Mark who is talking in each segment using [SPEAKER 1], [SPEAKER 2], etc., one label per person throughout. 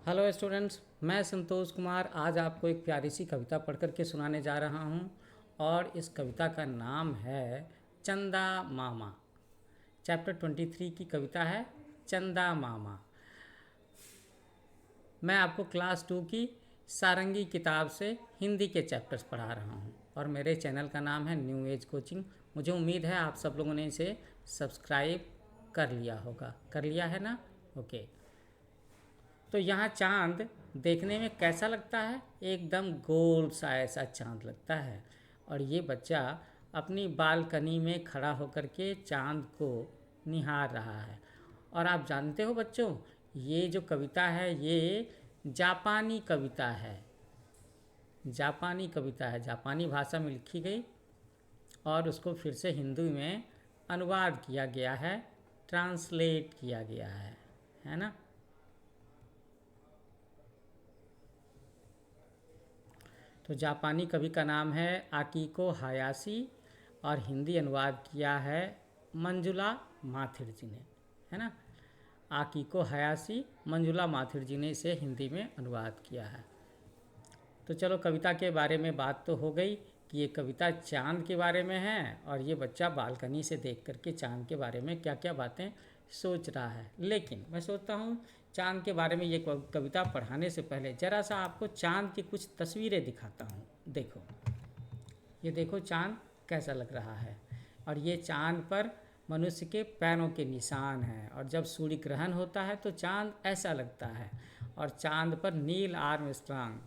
[SPEAKER 1] Hello students, मैं संतोष कुमार आज आपको एक प्यारी सी कविता पढ़ कर के सुनाने जा रहा हूँ। और इस कविता का नाम है चंदा मामा। चैप्टर 23 की कविता है चंदा मामा। मैं आपको क्लास 2 की सारंगी किताब से हिंदी के चैप्टर्स पढ़ा रहा हूँ और मेरे चैनल का नाम है न्यू एज कोचिंग। मुझे उम्मीद है आप सब लोगों ने इसे सब्सक्राइब कर लिया होगा। कर लिया है ना? ओके। तो यहाँ चांद देखने में कैसा लगता है? एकदम गोल सा ऐसा चांद लगता है। और ये बच्चा अपनी बालकनी में खड़ा होकर के चांद को निहार रहा है। और आप जानते हो बच्चों, ये जो कविता है ये जापानी कविता है। जापानी कविता है, जापानी भाषा में लिखी गई और उसको फिर से हिंदी में अनुवाद किया गया है, ट्रांसलेट किया गया है ना? तो जापानी कवि का नाम है आकिको हायाशी और हिंदी अनुवाद किया है मंजुला माथिर जी ने, है ना? आकिको हायाशी, मंजुला माथिर जी ने इसे हिंदी में अनुवाद किया है। तो चलो कविता के बारे में बात तो हो गई कि ये कविता चांद के बारे में है और ये बच्चा बालकनी से देख करके चांद के बारे में क्या क्या बातें सोच रहा है। लेकिन मैं सोचता हूँ चांद के बारे में ये कविता पढ़ाने से पहले ज़रा सा आपको चांद की कुछ तस्वीरें दिखाता हूँ। देखो, ये देखो चांद कैसा लग रहा है। और ये चांद पर मनुष्य के पैरों के निशान हैं। और जब सूर्य ग्रहण होता है तो चांद ऐसा लगता है। और चांद पर नील आर्मस्ट्रांग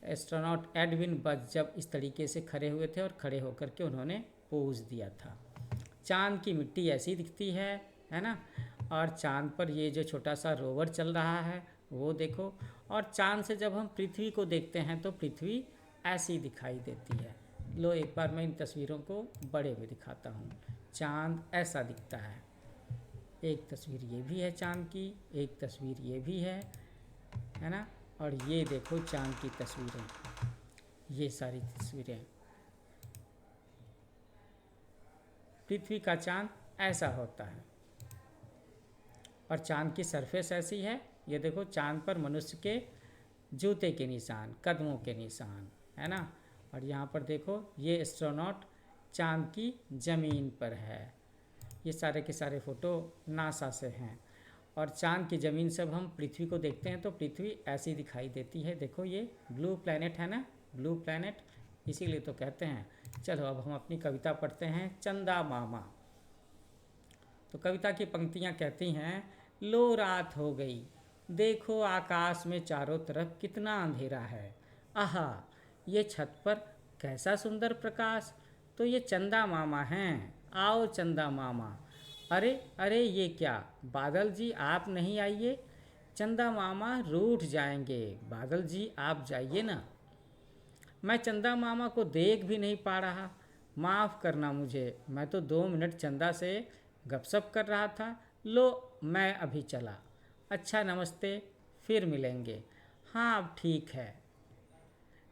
[SPEAKER 1] एस्ट्रोनॉट एडविन बज जब इस तरीके से खड़े हुए थे और खड़े होकर के उन्होंने पोज दिया था। चांद की मिट्टी ऐसी दिखती है ना? और चांद पर ये जो छोटा सा रोवर चल रहा है वो देखो। और चांद से जब हम पृथ्वी को देखते हैं तो पृथ्वी ऐसी दिखाई देती है। लो एक बार मैं इन तस्वीरों को बड़े में दिखाता हूँ। चांद ऐसा दिखता है। एक तस्वीर ये भी है चांद की, एक तस्वीर ये भी है ना? और ये देखो चांद की तस्वीरें, ये सारी तस्वीरें। पृथ्वी का चांद ऐसा होता है और चांद की सरफेस ऐसी है। ये देखो चांद पर मनुष्य के जूते के निशान, कदमों के निशान, है ना? और यहाँ पर देखो ये एस्ट्रोनॉट चांद की ज़मीन पर है। ये सारे के सारे फ़ोटो नासा से हैं। और चांद की ज़मीन से अब हम पृथ्वी को देखते हैं तो पृथ्वी ऐसी दिखाई देती है। देखो ये ब्लू प्लैनेट है ना, ब्लू प्लैनेट, इसीलिए तो कहते हैं। चलो अब हम अपनी कविता पढ़ते हैं चंदा मामा। तो कविता की पंक्तियाँ कहती हैं, लो रात हो गई, देखो आकाश में चारों तरफ कितना अंधेरा है। आहा, ये छत पर कैसा सुंदर प्रकाश। तो ये चंदा मामा हैं, आओ चंदा मामा। अरे अरे ये क्या, बादल जी आप नहीं आइए, चंदा मामा रूठ जाएंगे, बादल जी आप जाइए ना। मैं चंदा मामा को देख भी नहीं पा रहा, माफ़ करना मुझे, मैं तो 2 मिनट चंदा से गपशप कर रहा था। लो मैं अभी चला। अच्छा नमस्ते, फिर मिलेंगे। हाँ अब ठीक है।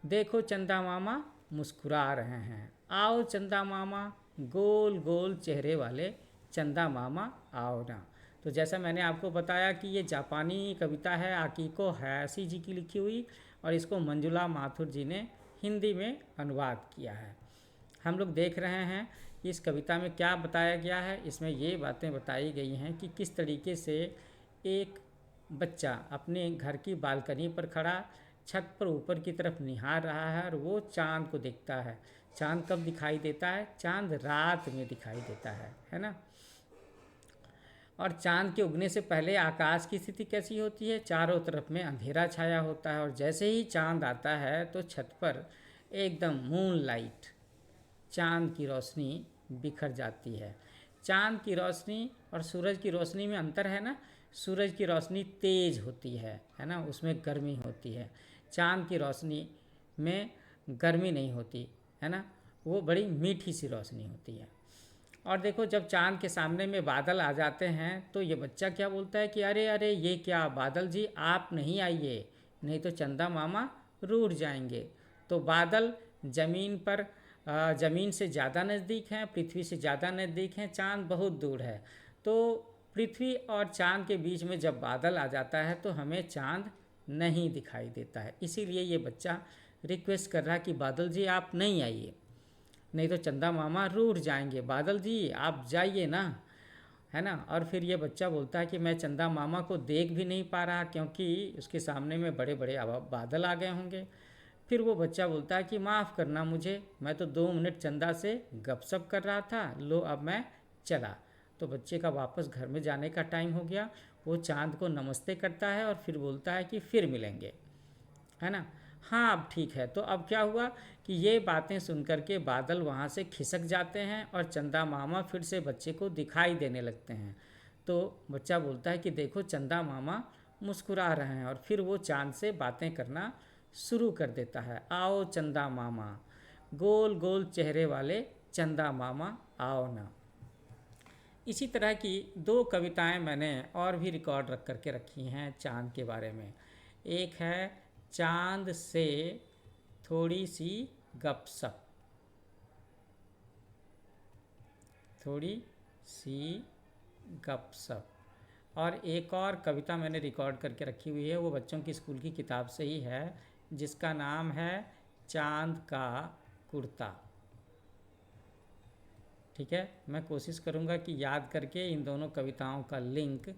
[SPEAKER 1] देखो चंदा मामा मुस्कुरा रहे हैं, आओ चंदा मामा, गोल गोल चेहरे वाले चंदा मामा आओ ना। तो जैसा मैंने आपको बताया कि ये जापानी कविता है आकिको हायाशी जी की लिखी हुई और इसको मंजुला माथुर जी ने हिंदी में अनुवाद किया है। हम लोग देख रहे हैं कि इस कविता में क्या बताया गया है। इसमें ये बातें बताई गई हैं कि किस तरीके से एक बच्चा अपने घर की बालकनी पर खड़ा छत पर ऊपर की तरफ निहार रहा है और वो चांद को देखता है। चांद कब दिखाई देता है? चांद रात में दिखाई देता है ना? और चांद के उगने से पहले आकाश की स्थिति कैसी होती है? चारों तरफ में अंधेरा छाया होता है और जैसे ही चांद आता है तो छत पर एकदम मून लाइट, चांद की रोशनी बिखर जाती है। चांद की रोशनी और सूरज की रोशनी में अंतर है ना? सूरज की रोशनी तेज होती है ना? उसमें गर्मी होती है। चांद की रोशनी में गर्मी नहीं होती, है ना? वो बड़ी मीठी सी रोशनी होती है। और देखो जब चांद के सामने में बादल आ जाते हैं तो ये बच्चा क्या बोलता है कि अरे अरे ये क्या, बादल जी आप नहीं आइए, नहीं तो चंदा मामा रूठ जाएंगे। तो बादल ज़मीन पर ज़मीन से ज़्यादा नज़दीक हैं, पृथ्वी से ज़्यादा नज़दीक हैं, चांद बहुत दूर है। तो पृथ्वी और चांद के बीच में जब बादल आ जाता है तो हमें चांद नहीं दिखाई देता है। इसीलिए ये बच्चा रिक्वेस्ट कर रहा है कि बादल जी आप नहीं आइए, नहीं तो चंदा मामा रूठ जाएंगे, बादल जी आप जाइए ना, है ना। और फिर ये बच्चा बोलता है कि मैं चंदा मामा को देख भी नहीं पा रहा क्योंकि उसके सामने में बड़े बड़े बादल आ गए होंगे। फिर वो बच्चा बोलता है कि माफ़ करना मुझे, मैं तो 2 मिनट चंदा से गपशप कर रहा था, लो अब मैं चला। तो बच्चे का वापस घर में जाने का टाइम हो गया। वो चांद को नमस्ते करता है और फिर बोलता है कि फिर मिलेंगे, है ना। हाँ अब ठीक है। तो अब क्या हुआ कि ये बातें सुनकर के बादल वहाँ से खिसक जाते हैं और चंदा मामा फिर से बच्चे को दिखाई देने लगते हैं। तो बच्चा बोलता है कि देखो चंदा मामा मुस्कुरा रहे हैं, और फिर वो चांद से बातें करना शुरू कर देता है। आओ चंदा मामा, गोल गोल चेहरे वाले चंदा मामा आओ ना। इसी तरह की 2 कविताएं मैंने और भी रिकॉर्ड रख करके रखी हैं चांद के बारे में। एक है चांद से थोड़ी सी गपशप, थोड़ी सी गपशप। और एक और कविता मैंने रिकॉर्ड करके रखी हुई है, वो बच्चों की स्कूल की किताब से ही है, जिसका नाम है चांद का कुर्ता। ठीक है, मैं कोशिश करूँगा कि याद करके इन दोनों कविताओं का लिंक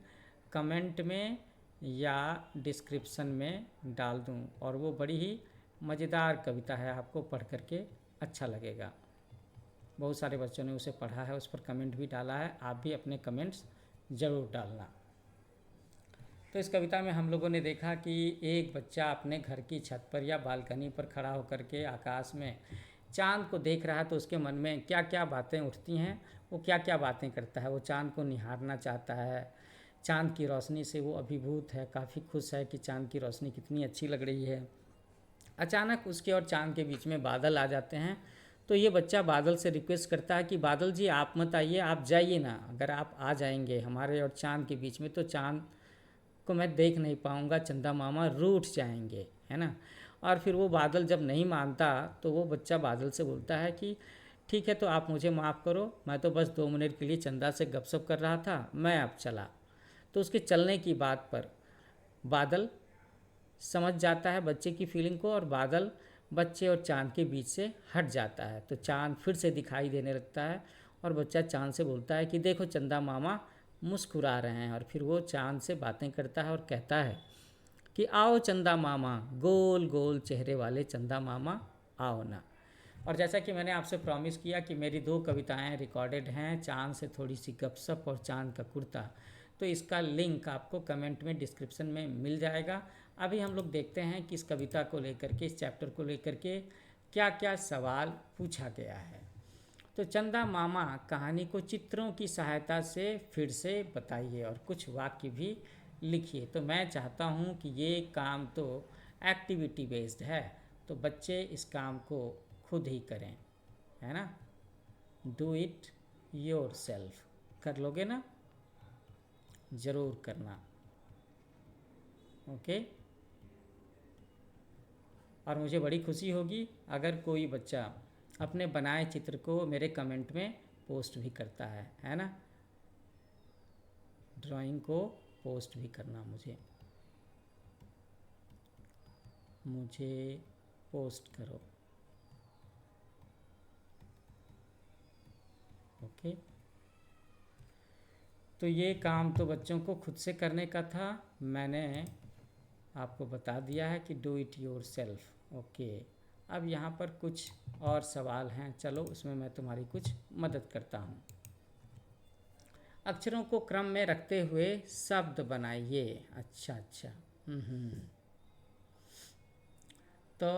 [SPEAKER 1] कमेंट में या डिस्क्रिप्शन में डाल दूँ। और वो बड़ी ही मज़ेदार कविता है, आपको पढ़ करके अच्छा लगेगा। बहुत सारे बच्चों ने उसे पढ़ा है, उस पर कमेंट भी डाला है, आप भी अपने कमेंट्स ज़रूर डालना। तो इस कविता में हम लोगों ने देखा कि एक बच्चा अपने घर की छत पर या बालकनी पर खड़ा होकर के आकाश में चांद को देख रहा है, तो उसके मन में क्या क्या बातें उठती हैं, वो क्या क्या बातें करता है। वो चांद को निहारना चाहता है, चांद की रोशनी से वो अभिभूत है, काफ़ी खुश है कि चांद की रोशनी कितनी अच्छी लग रही है। अचानक उसके और चांद के बीच में बादल आ जाते हैं। तो ये बच्चा बादल से रिक्वेस्ट करता है कि बादल जी आप मत आइए, आप जाइए ना, अगर आप आ जाएंगे हमारे और चांद के बीच में तो चांद को मैं देख नहीं पाऊँगा, चंदा मामा रूठ जाएंगे, है ना। और फिर वो बादल जब नहीं मानता तो वो बच्चा बादल से बोलता है कि ठीक है तो आप मुझे माफ़ करो, मैं तो बस 2 मिनट के लिए चंदा से गपशप कर रहा था, मैं अब चला। तो उसके चलने की बात पर बादल समझ जाता है बच्चे की फीलिंग को, और बादल बच्चे और चांद के बीच से हट जाता है। तो चांद फिर से दिखाई देने लगता है और बच्चा चांद से बोलता है कि देखो चंदा मामा मुस्कुरा रहे हैं। और फिर वो चांद से बातें करता है और कहता है कि आओ चंदा मामा, गोल गोल चेहरे वाले चंदा मामा आओ ना। और जैसा कि मैंने आपसे प्रॉमिस किया कि मेरी 2 कविताएं रिकॉर्डेड हैं, चांद से थोड़ी सी गपशप और चांद का कुर्ता, तो इसका लिंक आपको कमेंट में डिस्क्रिप्शन में मिल जाएगा। अभी हम लोग देखते हैं कि इस कविता को लेकर के, इस चैप्टर को लेकर के क्या क्या सवाल पूछा गया है। तो चंदा मामा कहानी को चित्रों की सहायता से फिर से बताइए और कुछ वाक्य भी लिखिए। तो मैं चाहता हूँ कि ये काम तो एक्टिविटी बेस्ड है, तो बच्चे इस काम को खुद ही करें, है ना। डू इट योर सेल्फ, कर लोगे ना, ज़रूर करना, ओके। और मुझे बड़ी खुशी होगी अगर कोई बच्चा अपने बनाए चित्र को मेरे कमेंट में पोस्ट भी करता है ना। ड्राइंग को पोस्ट भी करना, मुझे पोस्ट करो, ओके। तो ये काम तो बच्चों को खुद से करने का था, मैंने आपको बता दिया है कि do it your self, okay. अब यहाँ पर कुछ और सवाल हैं, चलो उसमें मैं तुम्हारी कुछ मदद करता हूँ। अक्षरों को क्रम में रखते हुए शब्द बनाइए। अच्छा अच्छा, तो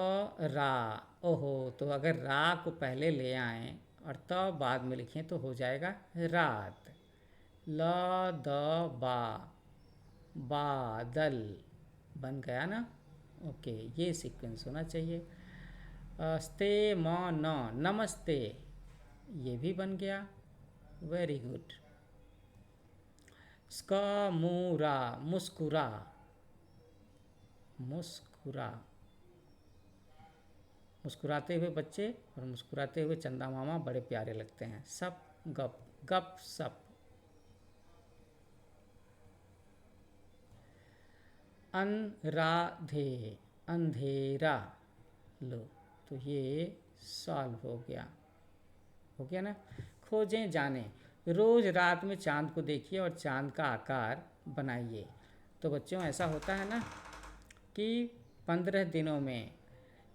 [SPEAKER 1] रा, ओहो, तो अगर रा को पहले ले आएं और तो बाद में लिखें तो हो जाएगा रात। ल द बा, बादल बन गया ना, ओके, ये सीक्वेंस होना चाहिए। स्ते म न, नमस्ते, ये भी बन गया, वेरी गुड। स्क मूरा, मुस्कुरा, मुस्कुरा, मुस्कुराते हुए बच्चे और मुस्कुराते हुए चंदा मामा बड़े प्यारे लगते हैं। सप गप, गप सप। अनराधे, अंधेरा। लो, तो ये सॉल्व हो गया ना। खोजें जाने, रोज़ रात में चांद को देखिए और चांद का आकार बनाइए। तो बच्चों ऐसा होता है ना कि 15 दिनों में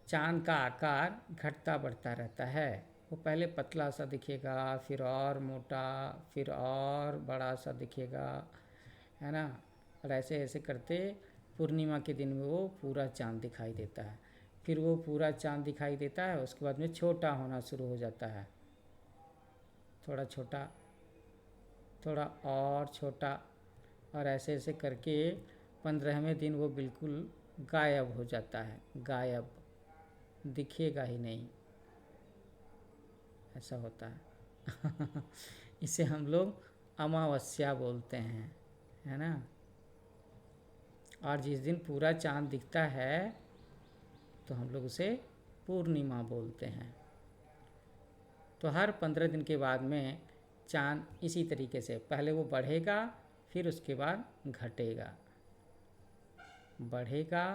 [SPEAKER 1] चांद का आकार घटता बढ़ता रहता है। वो पहले पतला सा दिखेगा, फिर और मोटा, फिर और बड़ा सा दिखेगा, है ना। और ऐसे ऐसे करते पूर्णिमा के दिन में वो पूरा चांद दिखाई देता है। फिर वो पूरा चांद दिखाई देता है, उसके बाद में छोटा होना शुरू हो जाता है, थोड़ा छोटा, थोड़ा और छोटा, और ऐसे ऐसे करके 15वें दिन वो बिल्कुल गायब हो जाता है, गायब, दिखेगा ही नहीं, ऐसा होता है। इसे हम लोग अमावस्या बोलते हैं, है ना। और जिस दिन पूरा चांद दिखता है तो हम लोग उसे पूर्णिमा बोलते हैं। तो हर 15 दिन के बाद में चांद इसी तरीके से पहले वो बढ़ेगा, फिर उसके बाद घटेगा, बढ़ेगा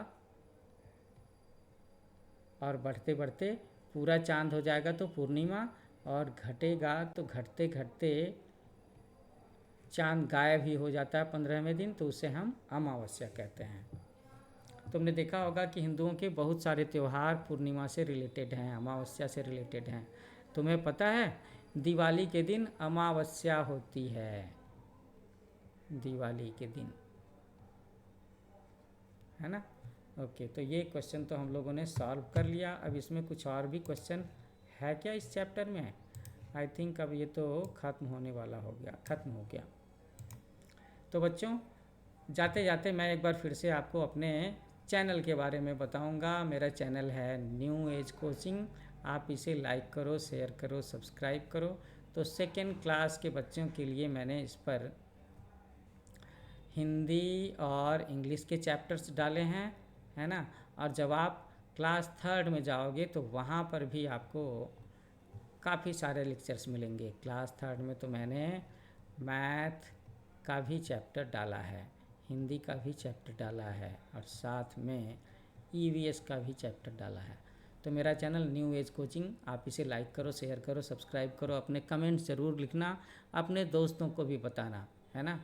[SPEAKER 1] और बढ़ते बढ़ते पूरा चांद हो जाएगा तो पूर्णिमा, और घटेगा तो घटते घटते चांद गायब ही हो जाता है 15वें दिन, तो उसे हम अमावस्या कहते हैं। तुमने देखा होगा कि हिंदुओं के बहुत सारे त्यौहार पूर्णिमा से रिलेटेड हैं, अमावस्या से रिलेटेड हैं। तुम्हें पता है दिवाली के दिन अमावस्या होती है, दिवाली के दिन, है ना। ओके, तो ये क्वेश्चन तो हम लोगों ने सॉल्व कर लिया। अब इसमें कुछ और भी क्वेश्चन है क्या इस चैप्टर में? आई थिंक अब ये तो ख़त्म होने वाला हो गया, ख़त्म हो गया। तो बच्चों जाते जाते मैं एक बार फिर से आपको अपने चैनल के बारे में बताऊंगा। मेरा चैनल है न्यू एज कोचिंग, आप इसे लाइक करो, शेयर करो, सब्सक्राइब करो। तो सेकेंड क्लास के बच्चों के लिए मैंने इस पर हिंदी और इंग्लिश के चैप्टर्स डाले हैं, है ना। और जब आप क्लास 3rd में जाओगे तो वहाँ पर भी आपको काफ़ी सारे लेक्चर्स मिलेंगे। क्लास 3rd में तो मैंने मैथ का भी चैप्टर डाला है, हिंदी का भी चैप्टर डाला है, और साथ में ईवीएस का भी चैप्टर डाला है। तो मेरा चैनल न्यू एज कोचिंग, आप इसे लाइक करो, शेयर करो, सब्सक्राइब करो, अपने कमेंट्स ज़रूर लिखना, अपने दोस्तों को भी बताना, है ना।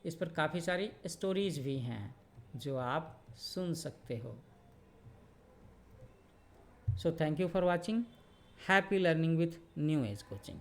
[SPEAKER 1] इस पर काफ़ी सारी स्टोरीज भी हैं जो आप सुन सकते हो। So thank you for watching, happy learning with new age coaching.